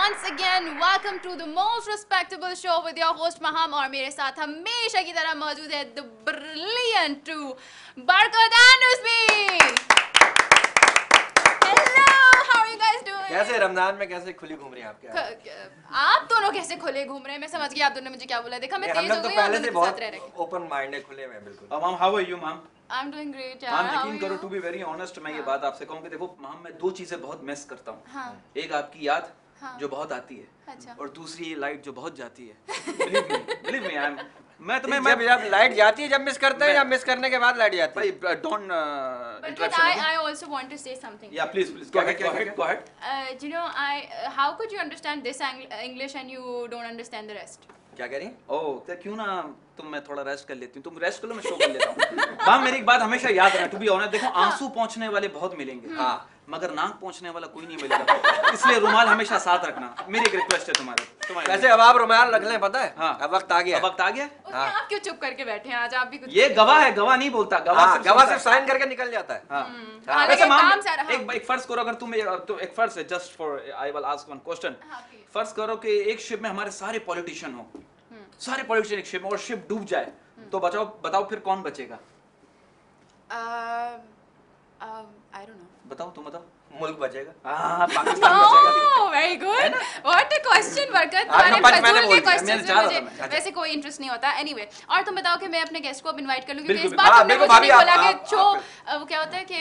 once again welcome to the most respectable show with your host Maham और मेरे साथ हमेशा की तरह मौजूद है the brilliant two Barkat and Usmi. Hello, how are you guys doing? कैसे रमजान में कैसे खुली घूम रही हैं आप दोनों कैसे खुले घूम रहे हैं? मैं समझ गई आप दोनों ने मुझे क्या बोला. देखा मैं तेज हो गई. पहले से बहुत ओपन माइंड खुले हुए हैं बिल्कुल. Mom, how are you, Mom? I'm doing great. Mom, यकीन करो to be very honest मैं ये बात आपसे कहूँ कि देखो Mom मैं दो चीजें बहुत मिस करता हूँ. हाँ. एक आपकी याद जो बहुत आती है. अच्छा. और दूसरी ये लाइट जो बहुत जाती है. Believe me, मैं तुम्हें जब लाइट जाती है जब मिस करते हैं या मिस करने के बाद लाइट जाती है. भाई don't But I also want to say something. Yeah, please go ahead. You know, how could you understand this English and you don't understand the rest? क्या कह रही हैं? तो क्यों ना मैं थोड़ा रेस्ट कर लेती हूँ. तुम रेस्ट कर लो, मैं शो कर लेता हूँ. माम मेरी एक बात हमेशा याद रखना. टू बी ऑनेस्ट देखो आंसू पहुँचने वाले बहुत मिलेंगे. हाँ. मगर नाक पहुँचने वाला कोई नहीं मिलेगा. इसलिए रुमाल हमेशा साथ रखना. मेरी एक रिक्वेस्ट है तुम्हारे. वैसे अब आप रुमाल रख लें, पता है? हाँ. अब वक्त आ गया. हाँ. आप क्यों चुप करके बैठे हैं आज? आप भी कुछ. ये गवाह है, गवाह नहीं बोलता. गवाह सिर्फ साइन करके निकल जाता है. हाँ. वैसे माम एक फर्ज करो, अगर तुम तो एक फर्ज है just for I will ask one question. फर्ज करो कि एक शिप में हमारे सारे पॉलिटिशियन हो. सारे पॉलिटिशियन एक शिप में और शिप डूब जाए तो बताओ फिर कौन बचेगा? I don't know. बताओ तुम बताओ. मुल्क बचेगा. पाकिस्तान बचेगा. Very good. What a question, बरकत. तुम्हारे फजूल के क्वेश्चंस में मुझे वैसे कोई इंटरेस्ट नहीं होता. Anyway, और तुम बताओ कि मैं अपने गेस्ट को अब इनवाइट कर लूं क्योंकि इस बार तुमने मुझे नहीं बोला कि शो वो क्या होता है कि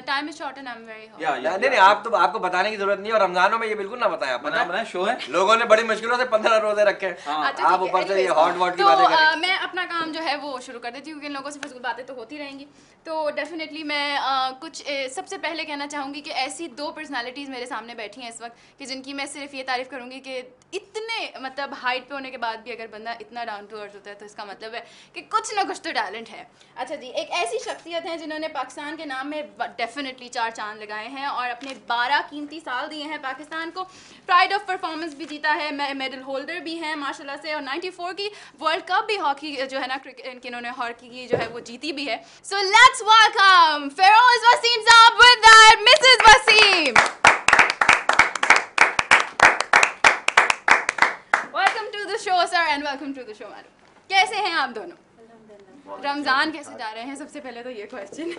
time is short and I am very hot. नहीं आपको बताने की जरूरत नहीं. और रमजानों में ये बिल्कुल ना बताएं. आप बनाया शो है. लोगों ने बड़ी मुश्किलों से 15 रोजे रखे. आप ऊपर से ये हॉट वॉट की बातें कर. मैं अपना काम जो है वो शुरू कर देती हूँ क्योंकि इन लोगों से फजूल बातें तो होती रहेंगी. तो डेफिनेटली मैं कुछ सबसे पहले कहना चाहूँगी कि ऐसी दो पर्सनालिटीज़ मेरे सामने बैठी हैं इस वक्त कि जिनकी मैं सिर्फ ये तारीफ़ करूँगी कि इतने मतलब हाइट पे होने के बाद भी अगर बंदा इतना डाउन टू अर्थ होता है तो इसका मतलब है कि कुछ ना कुछ तो टैलेंट है. अच्छा जी, एक ऐसी शख्सियत है जिन्होंने पाकिस्तान के नाम में डेफिनेटली 4 चांद लगाए हैं और अपने 12 कीमती साल दिए हैं पाकिस्तान को. प्राइड ऑफ परफॉर्मेंस भी जीता है, मेडल होल्डर भी हैं माशाल्लाह से. और 94 की वर्ल्ड कप भी हॉकी जो है ना इन्होंने हॉकी की जो है वो जीती भी है. So let's welcome Feroz Waseem साहब with that Mrs Waseem. Welcome to the show sir and welcome to the show madam. कैसे हैं आप दोनों? रमजान कैसे जा रहे हैं? सबसे पहले तो ये क्वेश्चन.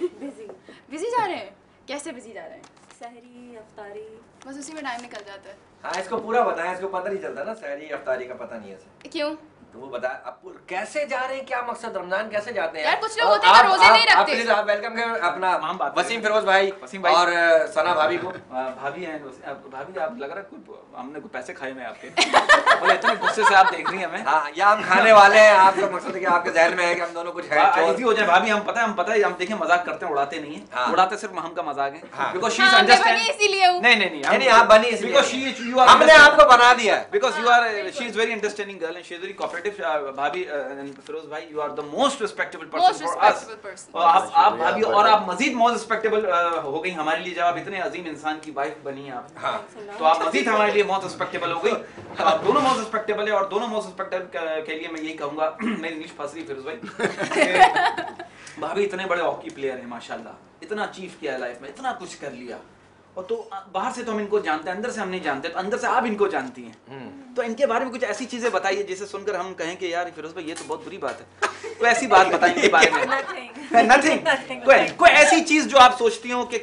बिजी जा रहे हैं. कैसे बिजी जा रहे हैं? सहरी अफ्तारी बस उसी में टाइम निकल जाता है. हाँ इसको पूरा बताएं. इसको पता नहीं चलता ना सहरी अफ्तारी का पता नहीं है. क्यों? तो वो बता आप कैसे जा रहे हैं, क्या मकसद, रमजान कैसे जाते हैं? यार कुछ लोग होते हैं रोजे नहीं रखते. प्लीज आप वेलकम करें अपना वसीम फिरोज भाई और सना भाभी को. भाभी हैं. भाभी आप लग रहा है हमने कोई पैसे खाए में आपके. बोले इतने गुस्से से आप देख रही हैं हमें. हाँ या हम खाने वाले हैं. आपका मकसद है कि आपके जहन में है कि हम दोनों कुछ है इजी हो जाए. भाभी हम पता है हम देखिए मजाक करते हैं, उड़ाते नहीं है. उड़ाते सिर्फ हम का मजाक है बिकॉज़ शी इज अंडरस्टैंड. इसीलिए नहीं आप बनी इसलिए बिकॉज़ शी यू आर हमने आपको बना दिया है because you are she is very understanding girl and she is very cooperative. भाभी फिरोज भाई you are the most respectable person for us. और आप भाभी और आप मजीद मोस्ट रिस्पेक्टेबल हो गई हमारे लिए जब आप इतने अजीम इंसान की वाइफ बनी हैं आप. तो आप मजीद हमारे लिए मोस्ट रिस्पेक्टेबल हो गई. आप दोनों मोस्ट रिस्पेक्टेबल है और दोनों मोस्ट रिस्पेक्टेबल के लिए मैं यही कहूंगा. मेरी इंग्लिश फंस रही फिरोज भाई. भाभी इतने बड़े हॉकी प्लेयर हैं माशाल्लाह. इतना अचीव किया है लाइफ में, इतना कुछ कर लिया. और तो बाहर से तो हम इनको जानते हैं, अंदर से हम नहीं जानते. तो अंदर से आप इनको जानती हैं. तो इनके बारे में कुछ ऐसी चीजें बताइए जिसे सुनकर हम कहें कि यार फिरोज भाई ये तो बहुत बुरी बात है. तो ऐसी बात बताइए इनके बारे में. नथिंग. कोई ऐसी चीज जो आप सोचती हो कि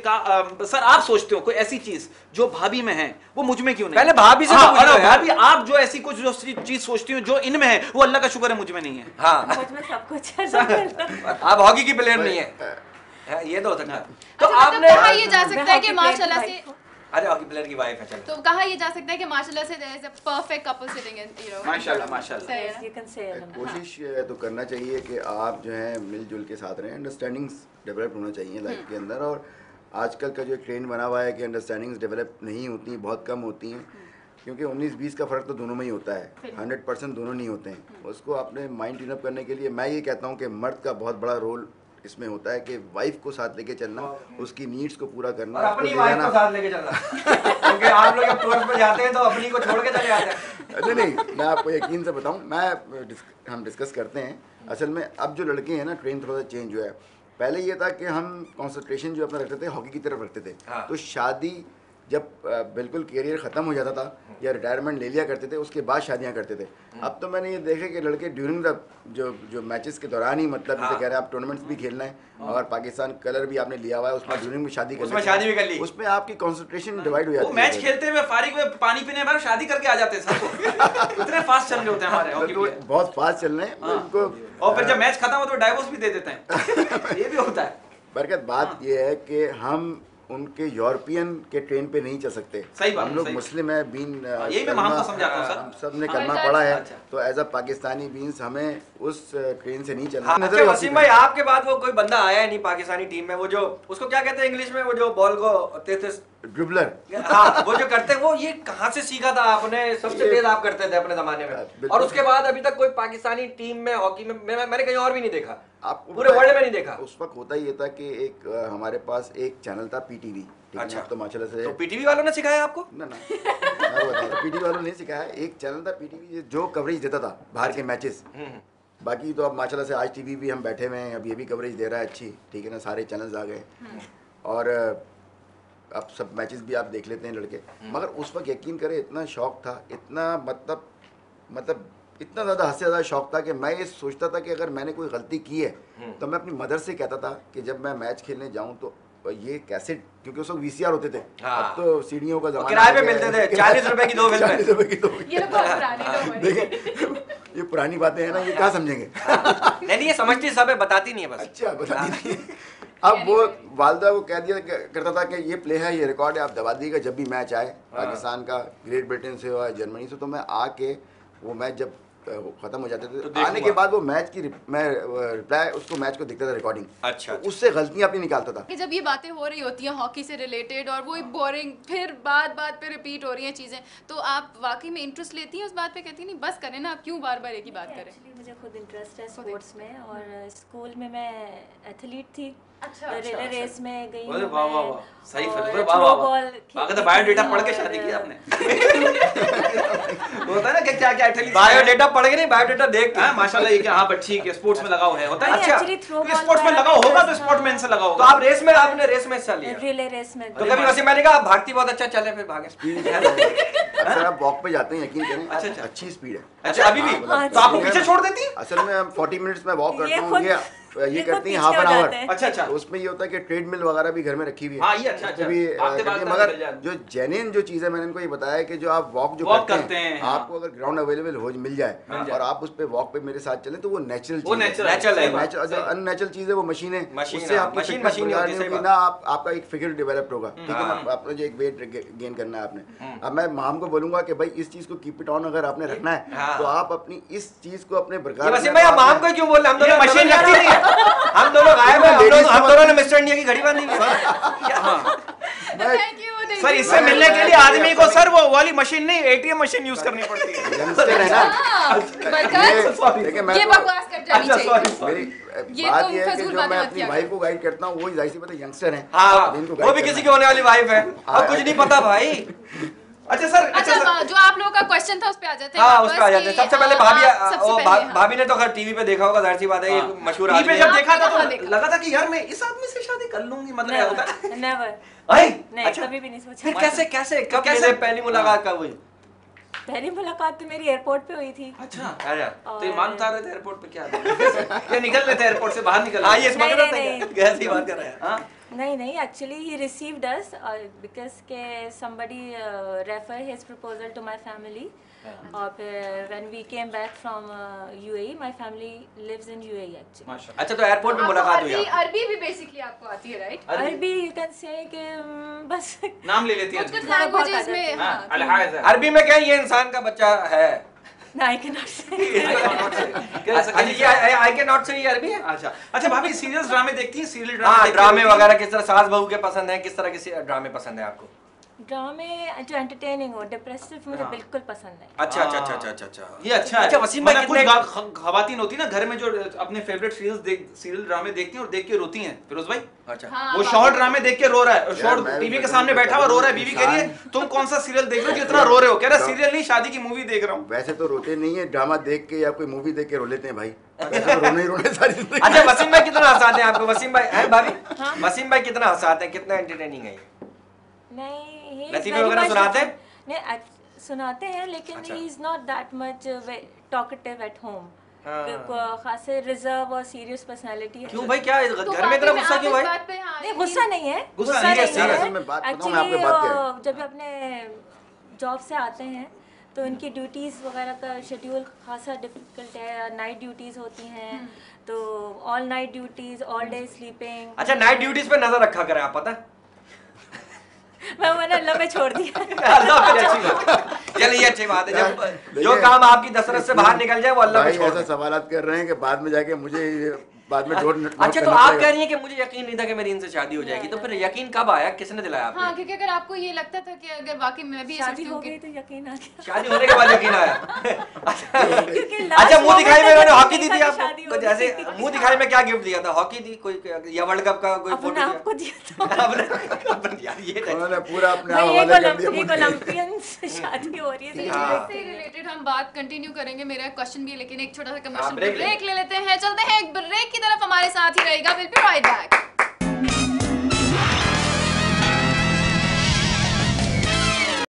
सर आप सोचते हो कोई ऐसी चीज जो भाभी में है वो मुझ में क्यों नहीं? पहले भाभी से भाभी आप जो ऐसी कुछ जो चीज सोचती हो जो इनमें है वो अल्लाह का शुक्र है मुझ में नहीं है. हाँ मुझ में सब कुछ है. आप हॉकी की प्लेयर नहीं है. ये तो हो सकता है. तो आपने कहा ये जा सकता है कि माशाल्लाह से अरे हॉकी प्लेयर की वाइफ है. चलो तो कहा ये जा सकता है कि माशाल्लाह से there is a perfect couple sitting in you know माशाल्लाह. You can say कोशिश तो करना चाहिए कि आप जो है मिलजुल के साथ रहें. अंडरस्टैंडिंग्स डेवलप होना चाहिए लाइफ के अंदर. और आजकल का जो ट्रेंड बना हुआ है कि अंडरस्टैंडिंग्स डेवलप नहीं होती, बहुत कम होती हैं. क्योंकि 19-20 का फ़र्क तो दोनों में ही होता है. 100% दोनों नहीं होते हैं. उसको अपने माइंड ट्यून अप करने के लिए मैं ये कहता हूँ कि मर्द का बहुत बड़ा रोल इसमें होता है कि वाइफ को साथ लेके चलना, उसकी नीड्स को पूरा करना, और अपनी वाइफ को साथ लेके चलना. क्योंकि आप लोग जब टूर पे जाते हैं तो अपनी को छोड़ के चले जाते हैं. नहीं मैं आपको यकीन से बताऊं, हम डिस्कस करते हैं. असल में अब जो लड़के हैं ना ट्रेंड थोड़ा सा चेंज हुआ है. पहले ये था कि हम कंसंट्रेशन जो अपना रखते थे हॉकी की तरफ रखते थे. तो शादी जब बिल्कुल करियर ख़त्म हो जाता था या रिटायरमेंट ले लिया करते थे, उसके बाद शादियां करते थे। अब तो मैंने ये देखा कि लड़के ड्यूरिंग द जो मैचेस के दौरान ही, मतलब जैसे कह रहे हैं आप टूर्नामेंट्स भी खेलना है और पाकिस्तान कलर भी आपने लिया हुआ है, उसमें ड्यूरिंग में शादी उसमें शादी भी कर ली, उसमें आपकी कंसंट्रेशन डिवाइड हो जाती वो है। मैच खेलते हुए फारिग हुए पानी पीने बाद शादी करके आ जाते हैं सब। इतने फास्ट चल रहे होते हैं हमारे हॉकी प्लेयर। बहुत फास्ट चल रहे हैं उनको। और फिर जब मैच खत्म हो तो डाइवोर्स भी दे देते हैं। ये भी होता है। बरकत बात ये है कि हम उनके यूरोपियन के ट्रेन पे नहीं चल सकते। सही बात, हम लोग सही। मुस्लिम है, बीन यही मैं माम को समझाता हूँ सर। हम सब ने कलमा पढ़ा है, अच्छा। तो एज अ पाकिस्तानी बीन्स हमें उस ट्रेन से नहीं चलना। हाँ, अच्छा वसीम भाई, आपके बाद वो कोई बंदा आया है नहीं पाकिस्तानी टीम में, वो जो उसको क्या कहते हैं इंग्लिश में, वो जो बॉल को ड्रिबलर। हाँ, वो जो करते हैं, वो ये कहाँ से सीखा था आपने? सबसे तेज आप करते थे अपने जमाने में, और उसके बाद अभी तक कोई पाकिस्तानी टीम में हॉकी में मैंने कहीं और भी नहीं देखा, आपको पूरे वर्ल्ड में नहीं देखा। उस वक्त होता ये था कि एक हमारे पास एक चैनल था पीटीवी। अच्छा। तो माशाल्लाह से तो पीटीवी वालों ने सिखाया आपको? ना मैं बता रहा हूं, पीटीवी वालों ने सिखाया। एक चैनल था पीटीवी जो कवरेज देता था बाहर के मैचेस। बाकी तो अब माशाल्लाह से आज टीवी भी हम बैठे हुए हैं, अब ये भी कवरेज दे रहा है अच्छी, ठीक है ना, सारे चैनल्स आ गए और अब सब मैचेस भी आप देख लेते हैं लड़के। मगर उस वक्त यकीन करें इतना शौक था, इतना मतलब इतना ज़्यादा हद से ज़्यादा शौक था कि मैं ये सोचता था कि अगर मैंने कोई गलती की है तो मैं अपनी मदर से कहता था कि जब मैं मैच खेलने जाऊं तो ये कैसेट, क्योंकि उस वक्त वीसीआर होते थे, हाँ। अब तो सीडीओं का ज़माना किराए पे हो गया मिलते है। थे, 40 रुपए की 2 फिल्में। 40 रुपए की 2 ये लोग बहुत पुराने लोग हैं। देखिए ये पुरानी बातें हैं ना, ये क्या समझेंगे। नहीं, ये समझती सब है, बताती नहीं है बस। अच्छा बताती नहीं है। अब वो वालदा को कह दिया करता था कि ये प्ले है, ये रिकॉर्ड है, आप दबा दीजिएगा जब भी मैच आए पाकिस्तान का, ग्रेट ब्रिटेन से हो जर्मनी से, तो मैं आके वो मैच जब खत्म हो जाते थे तो आने के बाद वो मैच की मैं रिप्लाई उसको मैच को दिखता था रिकॉर्डिंग। अच्छा। तो उससे गलतियां अपनी निकालता था कि जब ये बातें हो रही होती हैं हॉकी से रिलेटेड और वही बोरिंग फिर बात पे रिपीट हो रही हैं चीज़ें, तो आप वाकई में इंटरेस्ट लेती हैं उस बात पे? कहती नहीं बस करें ना, आप क्यों बार बार एक ही बात करें? एक्चुअली मुझे खुद इंटरेस्ट है स्पोर्ट्स में, और स्कूल में मैं एथलीट थी। अच्छा, रिले रेस में गई अरे हूँ वाह वाह मैं, वाह, सही और फिर वाह वाह थ्रो बॉल वाह। अगर तो खेलती बायोडेटा थी पढ़ के और- शादी की आपने। होता है ना कि क्या क्या एथलीट बायोडेटा पढ़ के नहीं, बायोडेटा देख के। हाँ माशाल्लाह, ये क्या, हाँ बट ठीक है, स्पोर्ट्स में लगाव है, होता है। नहीं, अच्छा, actually throw तो ball स्पोर्ट्स में का लगाव होगा तो ऐसा- स्पोर्ट्समैन से लगाव तो होगा। आप रेस में, आपने रेस में हिस्सा लिया? रिले रेस में तो गई। कभी वैसे मैंने कहा भागती बहुत अच्छा, चले फिर भागे। अक्सर आप वॉक पे जाते हैं, यकीन करें अच्छा। अच्छी स्पीड है। अच्छा अभी भी हाँ, तो आपको हाँ, पीछे छोड़ देती है? असल में हम 40 मिनट्स में वॉक करता ये हूँ, खुद- ये खुद करती हैं पीछे हाफ एन हो आवर। जाते हैं। अच्छा अच्छा। तो उसमें ये होता है कि ट्रेडमिल वगैरह भी घर में रखी हुई है। हाँ, ये अच्छा, उसमें भी भागते करती है, भागते मगर निकल जाते। जो जेन्युइन जो चीज़ है मैंने इनको ये बताया कि जो आप वॉक Walk करते करते हैं, हैं, हाँ। आपको अगर ग्राउंड अवेलेबल हो मिल जाए और आप उस पे वॉक पे मेरे साथ चले तो वो नेचुरल वो natural है, सही बात, जो अननेचुरल चीज़ है वो मशीन है, मशीन, उससे हाँ, आपकी मशीन fitness नहीं बिगाड़ होती, नहीं सही होगी बात। ना, आपका एक फिगर डेवलप होगा, ठीक है ना, आपने जो एक वेट गेन करना है आपने। अब मैं माम को बोलूंगा कि भाई इस चीज़ को कीप इट ऑन अगर आपने रखना है हाँ। तो आप अपनी इस चीज़ को अपने ये बरकरार वसीम रखना भाई, है, आप तो माम आपने- को क्यों बोल रहे हैं? हम ये दोनों मशीन रखती नहीं है। हम दोनों गायब हैं, Ladies हम को- दोनों ने मिस्टर इंडिया की घड़ी बांधी हुई है। थैंक यू सर इससे मिलने के लिए आदमी को सर वो वाली मशीन नहीं, एटीएम मशीन यूज करनी पड़ती है। यंगस्टर है ना, बरकत, देखिए मैं ये तो- बकवास कट जानी अच्छा, चाहिए। sorry। मेरी ये बात तुम ये है कि फजूल जो बातें मैं मत अपनी किया वाइफ को गाइड करता हूँ वो जाहिर सी बात है यंगस्टर हैं। हाँ, जिनको वो guide भी करना किसी की होने वाली वाइफ है, अब कुछ नहीं पता भाई। अच्छा सर, अच्छा सर, अच्छा, जो आप लोगों का क्वेश्चन था उस पे आ जाते हैं हाँ, वापस उस पे आ जाते हैं। कि, सबसे पहले आप भाभी, सबसे पहले, हाँ। भाभी ने तो खैर टीवी पे देखा होगा, जाहिर सी बात है, ये मशहूर टीवी पे आदमी जब है। देखा था हाँ, तो देखा। लगा था कि यार मैं इस आदमी से शादी कर लूंगी, मतलब क्या होता है? नेवर, आई नहीं अच्छा, कभी भी नहीं सोचा। फिर कैसे कैसे कब कैसे? मिले, पहली मुलाकात कब हुई? पहली मुलाकात तो मेरी एयरपोर्ट पे हुई थी। अच्छा अरे तो ये मान उतार रहे थे एयरपोर्ट पे क्या? क्या निकल रहे थे एयरपोर्ट से बाहर निकल हाँ, रहे ये थे? समझ रहा था नहीं, क्या? कैसी बात कर रहे हैं? हाँ? नहीं, actually he received us because के somebody refer his proposal to my family, और फिर when we came back from UAE, my family lives in UAE actually. माशाल्लाह। अच्छा, तो एयरपोर्ट पे आपको मुलाकात हुई अरबी आपकी? अरबी भी बेसिकली आपको आती है, राइट? अरबी you can say कि बस नाम ले लेती है कुछ कुछ अरबी। लैंग्वेजेस बहुत में, हाँ, हाँ, अलहाज है। अरबी में क्या ये इंसान का बच्चा है? no, I cannot say. अच्छा, ये आई कैन नॉट से ये अरबी है? अच्छा अच्छा, भाभी सीरियल्स ड्रामे देखती हैं? सीरियल हाँ, ड्रामे ड्रामे वगैरह किस तरह, सास बहू के पसंद है, किस तरह के ड्रामे पसंद है आपको? ड्रामे जो एंटरटेनिंग हो, डिप्रेसिव मुझे हाँ। बिल्कुल पसंद है। अच्छा अच्छा अच्छा अच्छा अच्छा। ये अच्छा है। अच्छा, वसीम भाई मतलब कितने कुछ खवातीन होती है ना घर में जो अपने फेवरेट सीरियल ड्रामे देखती हैं और देख के रोती हैं, फिरोज भाई। अच्छा, हाँ, वो बात शॉर्ट है। ड्रामे देख के रो रहा है, शॉर्ट मैं टीवी भी के सामने बैठा हुआ रो रहा है, बीवी कह रही है तुम कौन सा सीरियल देख रहे हो जो इतना रो रहे हो? कह रहा सीरियल नहीं, शादी की मूवी देख रहा हूँ। वैसे तो रोते नहीं है, ड्रामा देख के या कोई मूवी देख के रो लेते हैं भाई, वैसे तो रोने ही रोने सारी जिंदगी। अच्छा, वसीम भाई कितना हंसाते हैं आपको? वसीम भाई है भाभी, वसीम भाई कितना हंसाते हैं, कितना एंटरटेनिंग है ये? नहीं, लतीफ़े वगैरह सुनाते हैं? नहीं, सुनाते हैं, लेकिन he is not that much talkative at home. खास रिजर्व और सीरियस पर्सनालिटी है। क्यों भाई, क्या घर में इतना गुस्सा क्यों भाई? नहीं, गुस्सा नहीं है, गुस्सा नहीं है, असल में बात बताऊं मैं आपको बात क्या है? जब अपने जॉब से आते हैं तो इनकी ड्यूटीज़ वगैरह का शेड्यूल खासा डिफिकल्ट है। नाइट ड्यूटीज़ होती हैं, तो all night duties, all day sleeping. अच्छा, नाइट ड्यूटीज पे नजर रखा करें आप, पता है? मैंने अल्लाह पे छोड़ दिया। अल्लाह पे अच्छी बात। चलिए, अच्छी बात है, जब जो काम आपकी दशरथ से बाहर निकल जाए वो अल्लाह पे छोड़ ऐसा दे। सवालात कर रहे हैं कि बाद में जाके मुझे बाद में अच्छा, तो आप कह रही हैं कि मुझे यकीन नहीं था कि मेरी इनसे शादी हो जाएगी, तो फिर यकीन कब आया, किसने दिलाया आपको? हाँ, क्योंकि अगर आपको ये लगता था कि अगर वाकई में भी शादी हो गई तो यकीन आ गया। शादी होने के बाद यकीन आया? क्योंकि अच्छा, मुंह दिखाई में उन्होंने हॉकी दी थी शादी आपको? हो कुछ गई। ऐसे मुंह दिखाई में क्या गिफ्ट दिया था? हॉकी दी कोई, या वर्ल्ड कप का कोई अपने फोटो आप को दिया था। यार ये उन्होंने पूरा अपने भाई, हवाले कर दिया एक मुझे। ओलंपियन से शादी हो रही है। हाँ। से रिलेटेड हम बात कंटिन्यू करेंगे, मेरा क्वेश्चन भी है, लेकिन एक छोटा सा हाँ, कमर्शियल break ले ब्रेक ले लेते हैं। चलते हैं एक ब्रेक की तरफ, हमारे साथ ही रहेगा, विल बी राइट बैक।